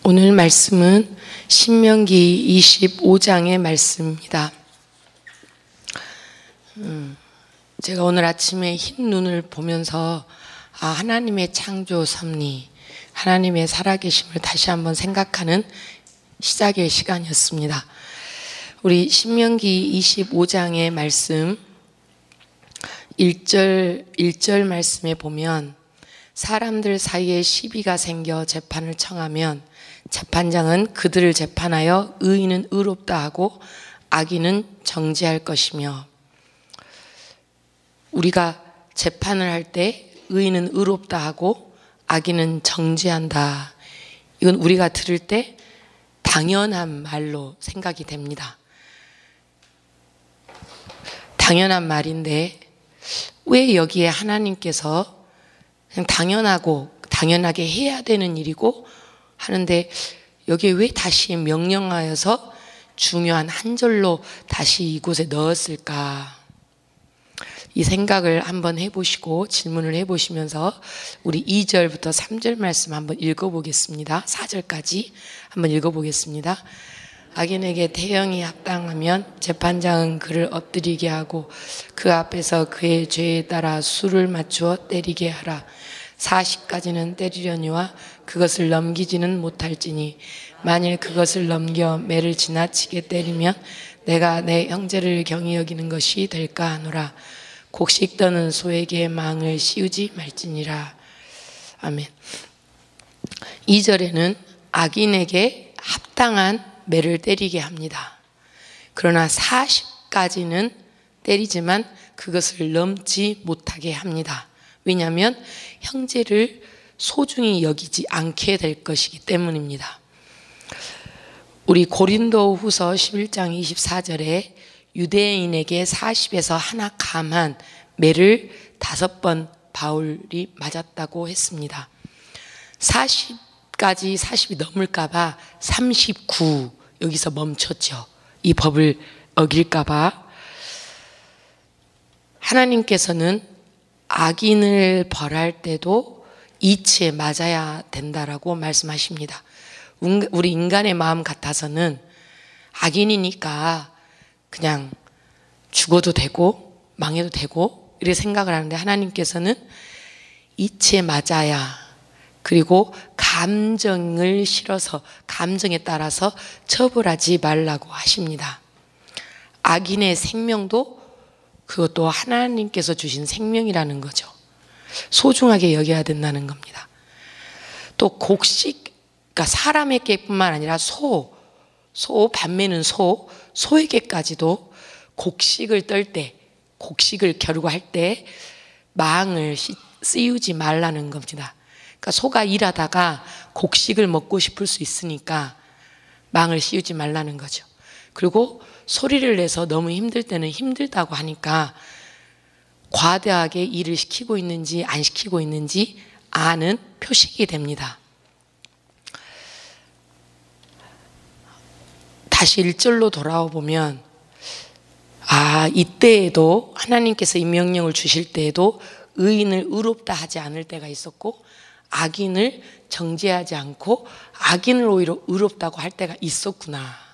오늘 말씀은 신명기 25장의 말씀입니다. 제가 오늘 아침에 흰 눈을 보면서 하나님의 창조 섭리, 하나님의 살아계심을 다시 한번 생각하는 시작의 시간이었습니다. 우리 신명기 25장의 말씀 1절 말씀에 보면 사람들 사이에 시비가 생겨 재판을 청하면 재판장은 그들을 재판하여 의인은 의롭다 하고 악인은 정죄할 것이며, 우리가 재판을 할 때 의인은 의롭다 하고 악인은 정죄한다. 이건 우리가 들을 때 당연한 말로 생각이 됩니다. 당연한 말인데 왜 여기에 하나님께서 그냥 당연하게 해야 되는 일이고 하는데 여기에 왜 다시 명령하여서 중요한 한 절로 다시 이곳에 넣었을까? 이 생각을 한번 해보시고 질문을 해보시면서 우리 2절부터 3절 말씀 한번 읽어보겠습니다. 4절까지 한번 읽어보겠습니다. 악인에게 태형이 합당하면 재판장은 그를 엎드리게 하고 그 앞에서 그의 죄에 따라 수를 맞추어 때리게 하라. 40까지는 때리려니와 그것을 넘기지는 못할지니 만일 그것을 넘겨 매를 지나치게 때리면 내가 내 형제를 경히 여기는 것이 될까 하노라. 곡식 떠는 소에게 망을 씌우지 말지니라. 아멘. 2절에는 악인에게 합당한 매를 때리게 합니다. 그러나 40까지는 때리지만 그것을 넘지 못하게 합니다. 왜냐하면 형제를 소중히 여기지 않게 될 것이기 때문입니다. 우리 고린도후서 11장 24절에 유대인에게 40에서 하나 감한 매를 5번 바울이 맞았다고 했습니다. 40이 넘을까봐 39 여기서 멈췄죠. 이 법을 어길까봐. 하나님께서는 악인을 벌할 때도 이치에 맞아야 된다라고 말씀하십니다. 우리 인간의 마음 같아서는 악인이니까 그냥 죽어도 되고 망해도 되고 이렇게 생각을 하는데 하나님께서는 이치에 맞아야, 그리고 감정을 실어서 감정에 따라서 처벌하지 말라고 하십니다. 악인의 생명도 그것도 하나님께서 주신 생명이라는 거죠. 소중하게 여겨야 된다는 겁니다. 또 곡식, 그러니까 사람에게뿐만 아니라 반면은 소에게까지도 곡식을 떨 때, 곡식을 겨루고 할 때 망을 씌우지 말라는 겁니다. 그러니까 소가 일하다가 곡식을 먹고 싶을 수 있으니까 망을 씌우지 말라는 거죠. 그리고 소리를 내서 너무 힘들 때는 힘들다고 하니까 과다하게 일을 시키고 있는지 안 시키고 있는지 아는 표식이 됩니다. 다시 1절로 돌아와 보면 이때에도 하나님께서 이 명령을 주실 때에도 의인을 의롭다 하지 않을 때가 있었고 악인을 정죄하지 않고 악인을 오히려 의롭다고 할 때가 있었구나.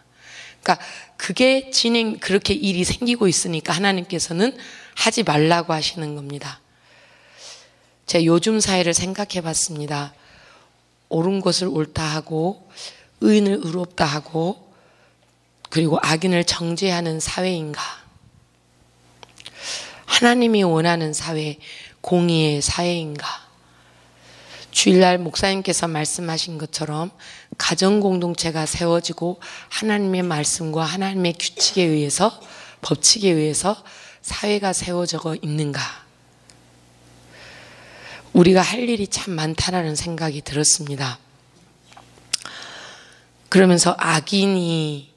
그러니까 그렇게 일이 생기고 있으니까 하나님께서는 하지 말라고 하시는 겁니다. 제가 요즘 사회를 생각해 봤습니다. 옳은 것을 옳다 하고 의인을 의롭다 하고 그리고 악인을 정죄하는 사회인가? 하나님이 원하는 사회, 공의의 사회인가? 주일날 목사님께서 말씀하신 것처럼 가정공동체가 세워지고 하나님의 말씀과 하나님의 규칙에 의해서, 법칙에 의해서 사회가 세워져 있는가? 우리가 할 일이 참 많다라는 생각이 들었습니다. 그러면서 악인에게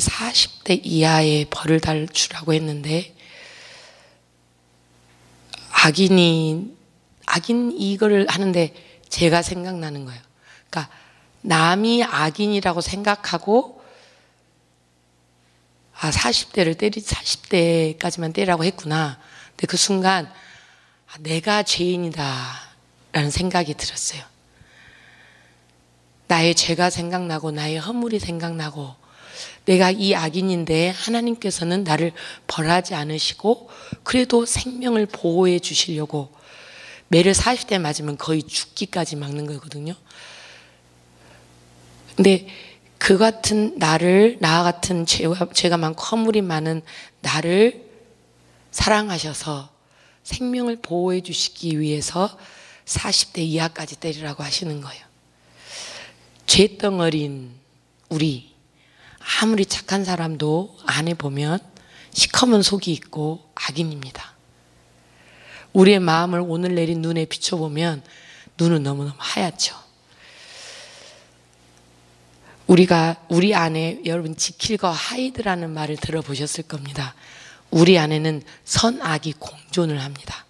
40대 이하의 벌을 주라고 했는데 악인 이거를 하는데 제가 생각나는 거예요. 그러니까 남이 악인이라고 생각하고 40대까지만 때리라고 했구나. 근데 그 순간 내가 죄인이다 라는 생각이 들었어요. 나의 죄가 생각나고 나의 허물이 생각나고 내가 이 악인인데 하나님께서는 나를 벌하지 않으시고 그래도 생명을 보호해 주시려고, 매를 40대 맞으면 거의 죽기까지 막는 거거든요. 근데 그 같은 나를, 나와 같은 죄가 많고 허물이 많은 나를 사랑하셔서 생명을 보호해 주시기 위해서 40대 이하까지 때리라고 하시는 거예요. 죄덩어리인 우리, 아무리 착한 사람도 안에 보면 시커먼 속이 있고 악인입니다. 우리의 마음을 오늘 내린 눈에 비춰보면 눈은 너무너무 하얗죠. 우리 안에, 여러분 지킬과 하이드라는 말을 들어보셨을 겁니다. 우리 안에는 선악이 공존을 합니다.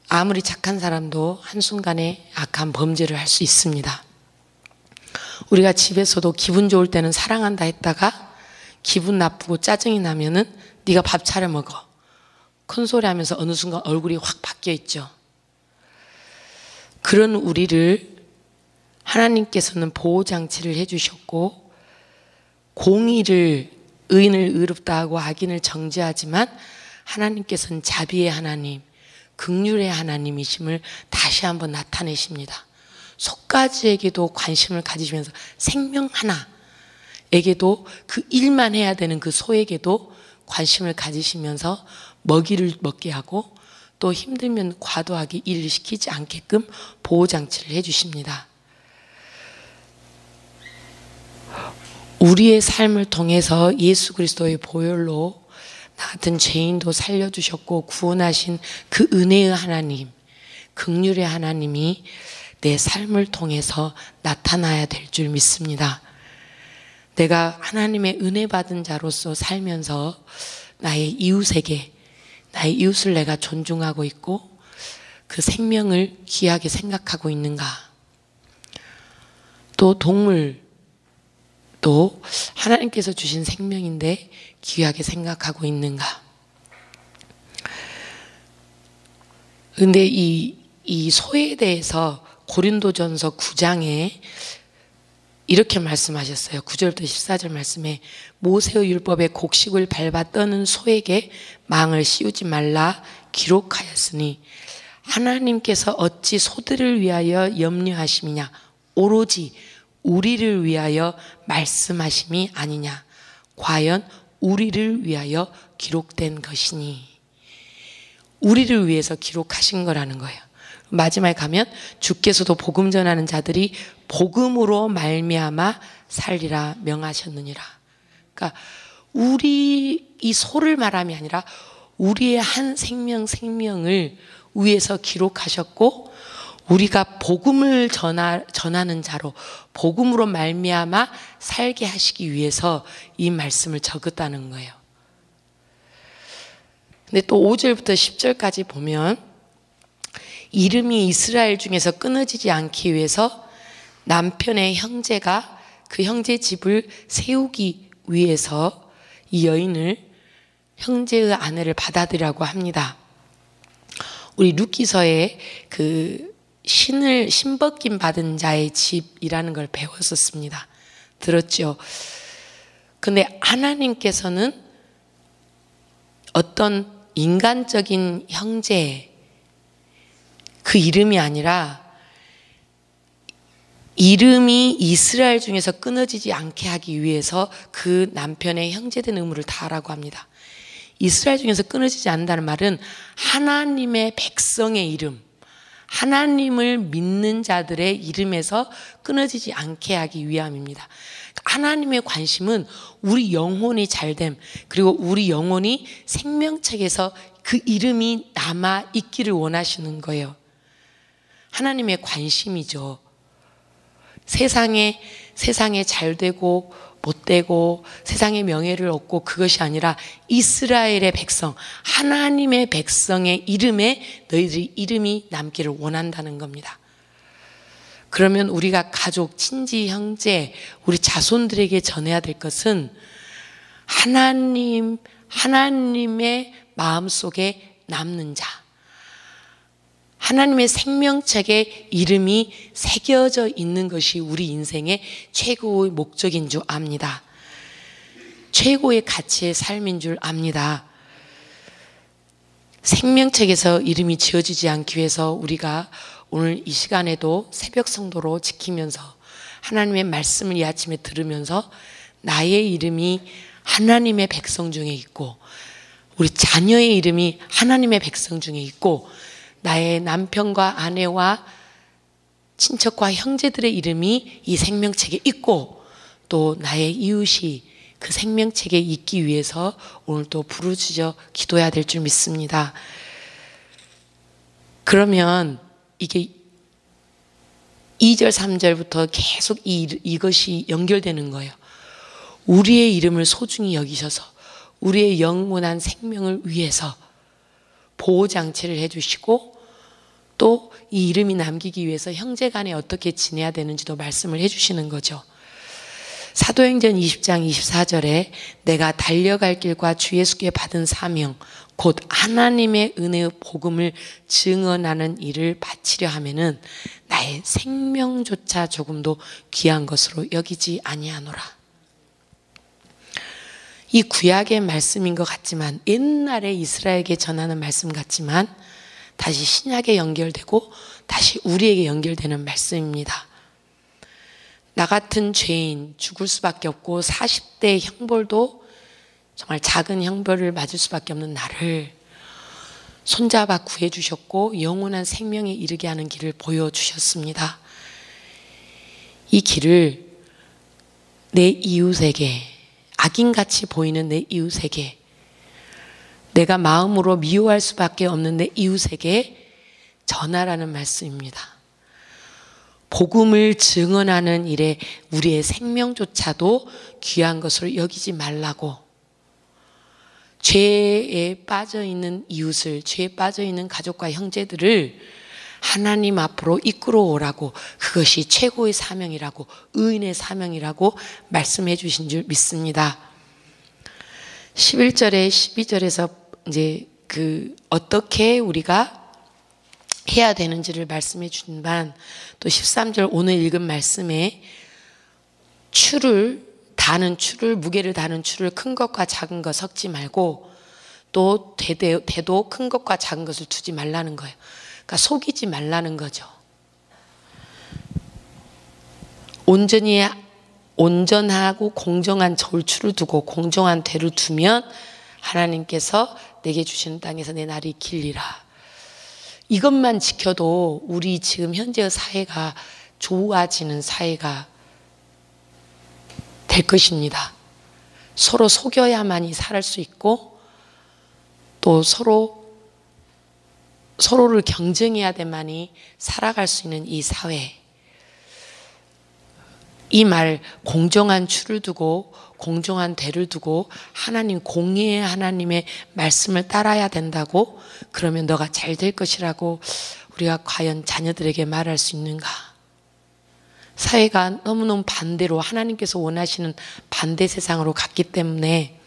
아무리 착한 사람도 한순간에 악한 범죄를 할 수 있습니다. 우리가 집에서도 기분 좋을 때는 사랑한다 했다가 기분 나쁘고 짜증이 나면은 네가 밥 차려 먹어, 큰 소리 하면서 어느 순간 얼굴이 확 바뀌어 있죠. 그런 우리를 하나님께서는 보호장치를 해주셨고, 공의를, 의인을 의롭다 하고 악인을 정죄하지만 하나님께서는 자비의 하나님, 긍휼의 하나님이심을 다시 한번 나타내십니다. 속가지에게도 관심을 가지시면서 생명 하나에게도, 그 일만 해야 되는 그 소에게도 관심을 가지시면서 먹이를 먹게 하고, 또 힘들면 과도하게 일을 시키지 않게끔 보호장치를 해주십니다. 우리의 삶을 통해서 예수 그리스도의 보혈로 나 같은 죄인도 살려주셨고 구원하신 그 은혜의 하나님, 긍휼의 하나님이 내 삶을 통해서 나타나야 될 줄 믿습니다. 내가 하나님의 은혜 받은 자로서 살면서 나의 이웃에게, 나의 이웃을 내가 존중하고 있고 그 생명을 귀하게 생각하고 있는가? 또 동물, 또 하나님께서 주신 생명인데 귀하게 생각하고 있는가? 근데 이 소에 대해서 고린도전서 9장에 이렇게 말씀하셨어요. 9절부터 14절 말씀에 모세의 율법에 곡식을 밟아 떠는 소에게 망을 씌우지 말라 기록하였으니 하나님께서 어찌 소들을 위하여 염려하심이냐, 오로지 우리를 위하여 말씀하심이 아니냐, 과연 우리를 위하여 기록된 것이니. 우리를 위해서 기록하신 거라는 거예요. 마지막에 가면 주께서도 복음 전하는 자들이 복음으로 말미암아 살리라 명하셨느니라. 그러니까 우리 이 소를 말함이 아니라 우리의 한 생명을 위해서 기록하셨고, 우리가 복음을 전하는 자로 복음으로 말미암아 살게 하시기 위해서 이 말씀을 적었다는 거예요. 근데 또 5절부터 10절까지 보면 이름이 이스라엘 중에서 끊어지지 않기 위해서 남편의 형제가 그 형제 집을 세우기 위해서 이 여인을, 형제의 아내를 받아들이라고 합니다. 우리 룻기서에 그 신벗김 받은 자의 집이라는 걸 배웠었습니다. 들었죠? 근데 하나님께서는 어떤 인간적인 형제, 그 이름이 아니라 이름이 이스라엘 중에서 끊어지지 않게 하기 위해서 그 남편의 형제된 의무를 다하라고 합니다. 이스라엘 중에서 끊어지지 않는다는 말은 하나님의 백성의 이름, 하나님을 믿는 자들의 이름에서 끊어지지 않게 하기 위함입니다. 하나님의 관심은 우리 영혼이 잘됨, 그리고 우리 영혼이 생명책에서 그 이름이 남아 있기를 원하시는 거예요. 하나님의 관심이죠. 세상에 잘되고 못되고 세상의 명예를 얻고 그것이 아니라 이스라엘의 백성, 하나님의 백성의 이름에 너희들이 이름이 남기를 원한다는 겁니다. 그러면 우리가 가족, 친지, 형제, 우리 자손들에게 전해야 될 것은 하나님의 마음속에 남는 자, 하나님의 생명책에 이름이 새겨져 있는 것이 우리 인생의 최고의 목적인 줄 압니다. 최고의 가치의 삶인 줄 압니다. 생명책에서 이름이 지어지지 않기 위해서 우리가 오늘 이 시간에도 새벽 성도로 지키면서 하나님의 말씀을 이 아침에 들으면서 나의 이름이 하나님의 백성 중에 있고 우리 자녀의 이름이 하나님의 백성 중에 있고 나의 남편과 아내와 친척과 형제들의 이름이 이 생명책에 있고 또 나의 이웃이 그 생명책에 있기 위해서 오늘 또 부르짖어 기도해야 될 줄 믿습니다. 그러면 이게 2절 3절부터 계속 이것이 연결되는 거예요. 우리의 이름을 소중히 여기셔서 우리의 영원한 생명을 위해서 보호장치를 해주시고 또 이 이름이 남기기 위해서 형제간에 어떻게 지내야 되는지도 말씀을 해주시는 거죠. 사도행전 20장 24절에 내가 달려갈 길과 주 예수께 받은 사명 곧 하나님의 은혜의 복음을 증언하는 일을 바치려 하면은 나의 생명조차 조금도 귀한 것으로 여기지 아니하노라. 이 구약의 말씀인 것 같지만 옛날에 이스라엘에게 전하는 말씀 같지만 다시 신약에 연결되고 다시 우리에게 연결되는 말씀입니다. 나 같은 죄인 죽을 수밖에 없고 40대 형벌도 정말 작은 형벌을 맞을 수밖에 없는 나를 손잡아 구해주셨고 영원한 생명에 이르게 하는 길을 보여주셨습니다. 이 길을 내 이웃에게 악인같이 보이는 내 이웃에게 내가 마음으로 미워할 수밖에 없는 내 이웃에게 전하라는 말씀입니다. 복음을 증언하는 일에 우리의 생명조차도 귀한 것으로 여기지 말라고 죄에 빠져있는 이웃을 죄에 빠져있는 가족과 형제들을 하나님 앞으로 이끌어 오라고 그것이 최고의 사명이라고 의인의 사명이라고 말씀해 주신 줄 믿습니다. 11절에 12절에서 이제 어떻게 우리가 해야 되는지를 말씀해 주신 반 또 13절 오늘 읽은 말씀에 무게를 다는 추를 큰 것과 작은 것 섞지 말고 또 대도 큰 것과 작은 것을 두지 말라는 거예요. 그러니까 속이지 말라는 거죠. 온전하고 공정한 돌추를 두고 공정한 대를 두면 하나님께서 내게 주시는 땅에서 내 날이 길리라. 이것만 지켜도 우리 지금 현재의 사회가 좋아지는 사회가 될 것입니다. 서로 속여야만이 살 수 있고 또 서로를 경쟁해야 돼만이 살아갈 수 있는 이 사회. 이 말 공정한 추를 두고 공정한 대를 두고 하나님 공의의 하나님의 말씀을 따라야 된다고 그러면 너가 잘 될 것이라고 우리가 과연 자녀들에게 말할 수 있는가? 사회가 너무너무 반대로 하나님께서 원하시는 반대 세상으로 갔기 때문에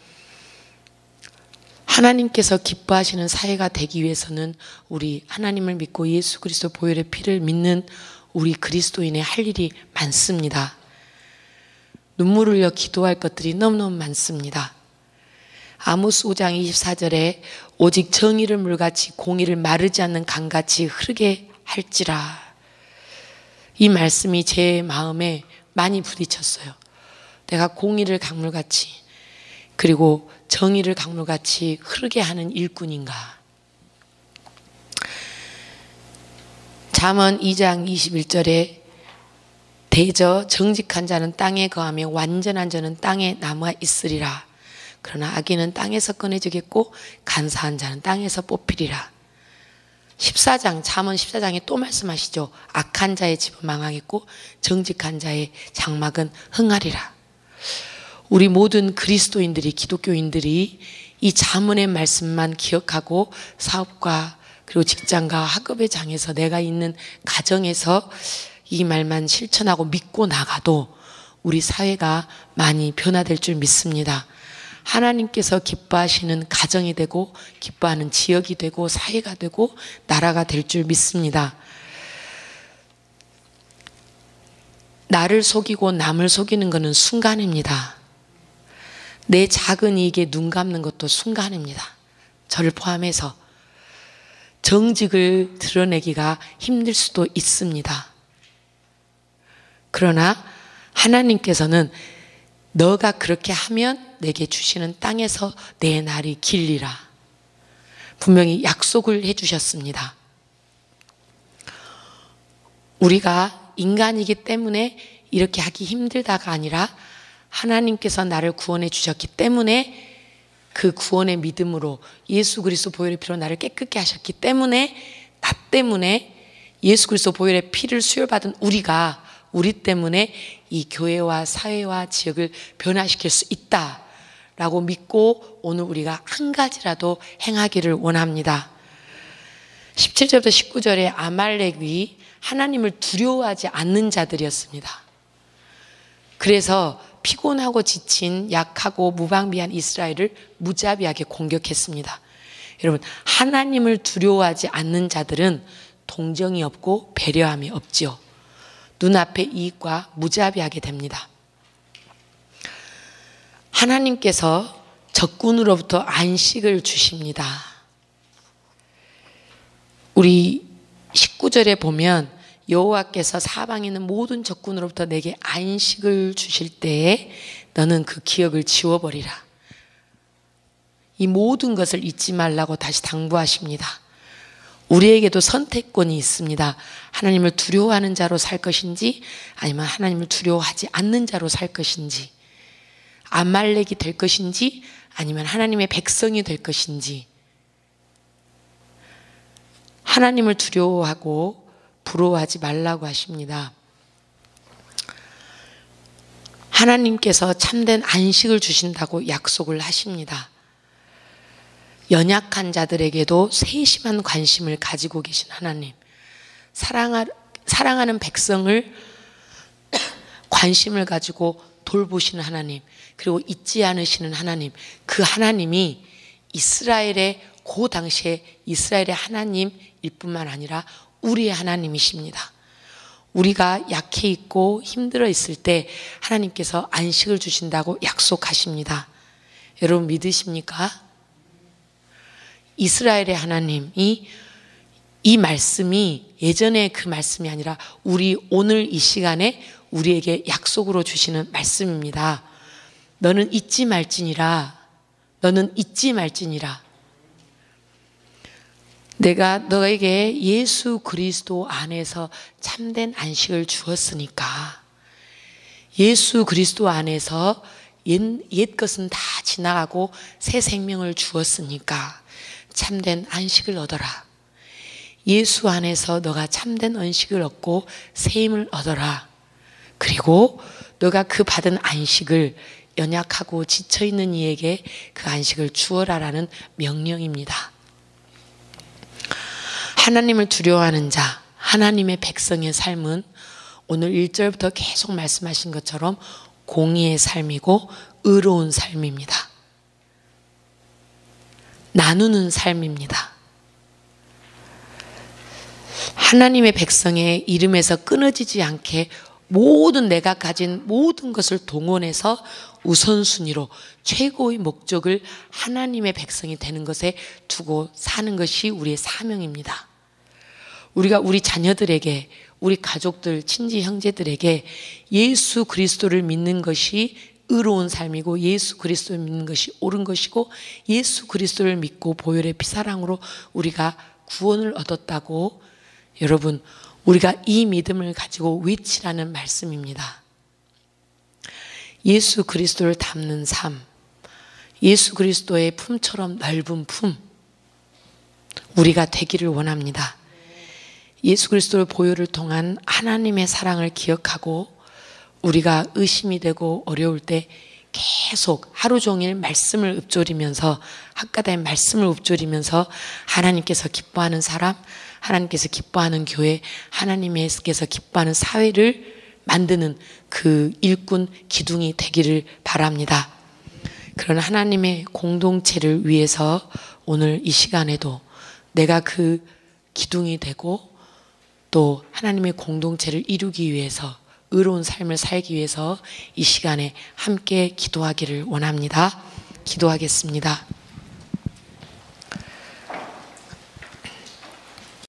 하나님께서 기뻐하시는 사회가 되기 위해서는 우리 하나님을 믿고 예수 그리스도 보혈의 피를 믿는 우리 그리스도인의 할 일이 많습니다. 눈물을 흘려 기도할 것들이 너무너무 많습니다. 아모스 5장 24절에 오직 정의를 물같이 공의를 마르지 않는 강같이 흐르게 할지라. 이 말씀이 제 마음에 많이 부딪혔어요. 내가 공의를 강물같이 그리고 정의를 강물같이 흐르게 하는 일꾼인가. 잠언 2장 21절에 대저 정직한 자는 땅에 거하며 완전한 자는 땅에 남아 있으리라. 그러나 악인은 땅에서 꺼내지겠고 간사한 자는 땅에서 뽑히리라. 14장 잠언 14장에 또 말씀하시죠. 악한 자의 집은 망하겠고 정직한 자의 장막은 흥하리라. 우리 모든 그리스도인들이 기독교인들이 이 잠언의 말씀만 기억하고 사업과 그리고 직장과 학업의 장에서 내가 있는 가정에서 이 말만 실천하고 믿고 나가도 우리 사회가 많이 변화될 줄 믿습니다. 하나님께서 기뻐하시는 가정이 되고 기뻐하는 지역이 되고 사회가 되고 나라가 될 줄 믿습니다. 나를 속이고 남을 속이는 것은 순간입니다. 내 작은 이익에 눈 감는 것도 순간입니다. 저를 포함해서 정직을 드러내기가 힘들 수도 있습니다. 그러나 하나님께서는 너가 그렇게 하면 내게 주시는 땅에서 내 날이 길리라 분명히 약속을 해주셨습니다. 우리가 인간이기 때문에 이렇게 하기 힘들다가 아니라 하나님께서 나를 구원해 주셨기 때문에 그 구원의 믿음으로 예수 그리스도 보혈의 피로 나를 깨끗게 하셨기 때문에 나 때문에 예수 그리스도 보혈의 피를 수혈받은 우리 때문에 이 교회와 사회와 지역을 변화시킬 수 있다라고 믿고 오늘 우리가 한 가지라도 행하기를 원합니다. 17절부터 19절에 아말렉이 하나님을 두려워하지 않는 자들이었습니다. 그래서 피곤하고 지친 약하고 무방비한 이스라엘을 무자비하게 공격했습니다. 여러분, 하나님을 두려워하지 않는 자들은 동정이 없고 배려함이 없지요. 눈앞의 이익과 무자비하게 됩니다. 하나님께서 적군으로부터 안식을 주십니다. 우리 19절에 보면 여호와께서 사방에 있는 모든 적군으로부터 내게 안식을 주실 때에 너는 그 기억을 지워버리라. 이 모든 것을 잊지 말라고 다시 당부하십니다. 우리에게도 선택권이 있습니다. 하나님을 두려워하는 자로 살 것인지 아니면 하나님을 두려워하지 않는 자로 살 것인지, 아말렉이 될 것인지 아니면 하나님의 백성이 될 것인지. 하나님을 두려워하고 부러워하지 말라고 하십니다. 하나님께서 참된 안식을 주신다고 약속을 하십니다. 연약한 자들에게도 세심한 관심을 가지고 계신 하나님, 사랑하는 백성을 관심을 가지고 돌보시는 하나님, 그리고 잊지 않으시는 하나님, 그 하나님이 이스라엘의 그 당시에 이스라엘의 하나님일 뿐만 아니라 우리의 하나님이십니다. 우리가 약해 있고 힘들어 있을 때 하나님께서 안식을 주신다고 약속하십니다. 여러분 믿으십니까? 이스라엘의 하나님이 이 말씀이 예전에 그 말씀이 아니라 우리 오늘 이 시간에 우리에게 약속으로 주시는 말씀입니다. 너는 잊지 말지니라. 너는 잊지 말지니라. 내가 너에게 예수 그리스도 안에서 참된 안식을 주었으니까, 예수 그리스도 안에서 옛 것은 다 지나가고 새 생명을 주었으니까 참된 안식을 얻어라. 예수 안에서 너가 참된 안식을 얻고 새 힘을 얻어라. 그리고 너가 그 받은 안식을 연약하고 지쳐있는 이에게 그 안식을 주어라라는 명령입니다. 하나님을 두려워하는 자, 하나님의 백성의 삶은 오늘 1절부터 계속 말씀하신 것처럼 공의의 삶이고 의로운 삶입니다. 나누는 삶입니다. 하나님의 백성의 이름에서 끊어지지 않게 모든 내가 가진 모든 것을 동원해서 우선순위로 최고의 목적을 하나님의 백성이 되는 것에 두고 사는 것이 우리의 사명입니다. 우리가 우리 자녀들에게, 우리 가족들, 친지 형제들에게 예수 그리스도를 믿는 것이 의로운 삶이고 예수 그리스도를 믿는 것이 옳은 것이고 예수 그리스도를 믿고 보혈의 피사랑으로 우리가 구원을 얻었다고, 여러분 우리가 이 믿음을 가지고 외치라는 말씀입니다. 예수 그리스도를 닮는 삶, 예수 그리스도의 품처럼 넓은 품, 우리가 되기를 원합니다. 예수 그리스도의 보혈을 통한 하나님의 사랑을 기억하고 우리가 의심이 되고 어려울 때 계속 하루 종일 말씀을 읊조리면서, 학가다의 말씀을 읊조리면서 하나님께서 기뻐하는 사람, 하나님께서 기뻐하는 교회, 하나님께서 기뻐하는 사회를 만드는 그 일꾼 기둥이 되기를 바랍니다. 그런 하나님의 공동체를 위해서 오늘 이 시간에도 내가 그 기둥이 되고 또 하나님의 공동체를 이루기 위해서 의로운 삶을 살기 위해서 이 시간에 함께 기도하기를 원합니다. 기도하겠습니다.